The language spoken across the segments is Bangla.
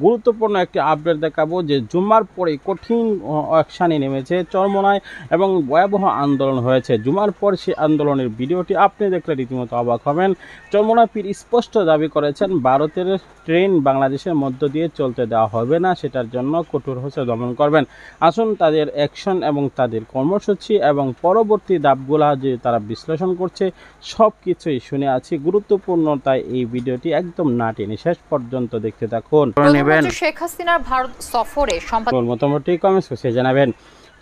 গুরুত্বপূর্ণ একটি আপডেট দেখাবো যে জুমার পরে কঠিন অ্যাকশানে নেমেছে চরমোনাই এবং ভয়াবহ আন্দোলন হয়েছে। জুমার পর সেই আন্দোলনের ভিডিওটি আপনি দেখলে রীতিমতো অবাক হবেন। চরমোনাই পীর স্পষ্ট দাবি করেছেন ভারতের ট্রেন বাংলাদেশের মধ্য দিয়ে চলতে দেওয়া হবে না, সেটার জন্য কঠোর হচ্ছে দমন করবেন। আসুন তাদের অ্যাকশন এবং তাদের কর্মসূচি এবং পরবর্তী ধাপগুলা যে তারা বিশ্লেষণ করছে সব কিছুই শুনে আছি। গুরুত্বপূর্ণ তাই এই ভিডিওটি একদম না টেনে শেষ পর্যন্ত দেখতে থাকুন। শেখ হাসিনার ভারত সফরে মোটামুটি কমেন্টস করে জানাবেন।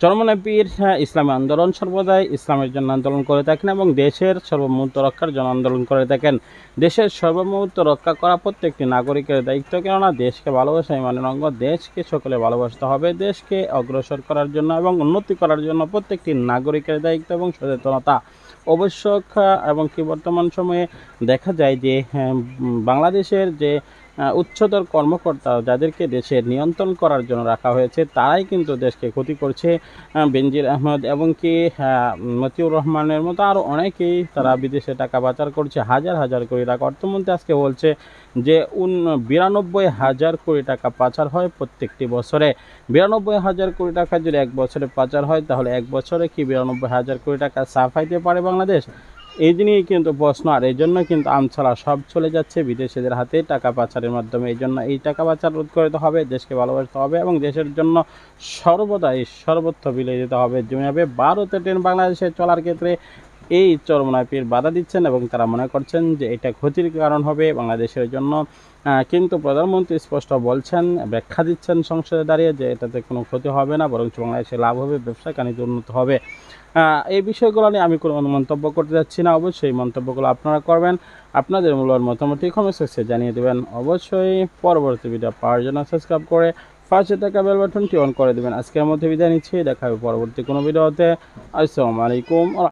চরমোনাই পীর ইসলামী আন্দোলন সর্বদাই ইসলামের জন্য আন্দোলন করে থাকেন এবং দেশের সার্বভৌমত্ব রক্ষার জন্য আন্দোলন করে থাকেন। দেশের সার্বভৌমত্ব রক্ষা করা প্রত্যেকটি নাগরিকের দায়িত্ব, কেননা দেশকে ভালোবাসা ইমানের অঙ্গ। দেশকে সকলে ভালোবাসতে হবে। দেশকে অগ্রসর করার জন্য এবং উন্নতি করার জন্য প্রত্যেকটি নাগরিকের দায়িত্ব এবং সচেতনতা অবশ্যক। এবং কি বর্তমান সময়ে দেখা যায় যে বাংলাদেশের যে উচ্চতর কর্মকর্তা যাদেরকে দেশের নিয়ন্ত্রণ করার জন্য রাখা হয়েছে তারাই কিন্তু দেশকে ক্ষতি করছে। বেনজির আহমেদ এবং কি মতিউর রহমানের মতো আরও অনেকেই তারা বিদেশে টাকা পাচার করছে হাজার হাজার কোটি টাকা। অর্থমন্ত্রী আজকে বলছে যে 92,000 কোটি টাকা পাচার হয় প্রত্যেকটি বছরে। 92,000 কোটি টাকা যদি এক বছরে পাচার হয় তাহলে এক বছরে কি 92,000 কোটি টাকা সাফাইতে পারে বাংলাদেশ? এই নিয়েই কিন্তু প্রশ্ন। আর এই জন্য কিন্তু আমছাড়া সব চলে যাচ্ছে বিদেশিদের হাতে টাকা পাচারের মাধ্যমে। এই জন্য এই টাকা পাচার রোধ করতে হবে, দেশকে ভালোবাসতে হবে এবং দেশের জন্য সর্বদাই সর্বত্র বিলিয়ে দিতে হবে। যেভাবে ভারতের ট্রেন বাংলাদেশে চলার ক্ষেত্রে এই চরমোনাই পীর বাধা দিচ্ছেন এবং তারা মনে করছেন যে এটা ক্ষতির কারণ হবে বাংলাদেশের জন্য। কিন্তু প্রধানমন্ত্রী স্পষ্ট বলছেন, ব্যাখ্যা দিচ্ছেন সংসদে দাঁড়িয়ে যে এটাতে কোনো ক্ষতি হবে না, বরং বাংলাদেশে লাভ হবে, ব্যবসা বাণিজ্য উন্নত হবে। এই বিষয়গুলো নিয়ে আমি কোনো মন্তব্য করতে যাচ্ছি না। অবশ্যই মন্তব্যগুলো আপনারা করবেন, আপনাদের মূল্যবান মতামতটি কমেন্ট সেকশনে জানিয়ে দেবেন। অবশ্যই পরবর্তী ভিডিও পাওয়ার জন্য সাবস্ক্রাইব করে পাশে থাকা বেল বাটনটি অন করে দেবেন। আজকের মধ্যে বিদায় নিচ্ছি, দেখা হবে পরবর্তী কোনো ভিডিওতে। আসসালামু আলাইকুম।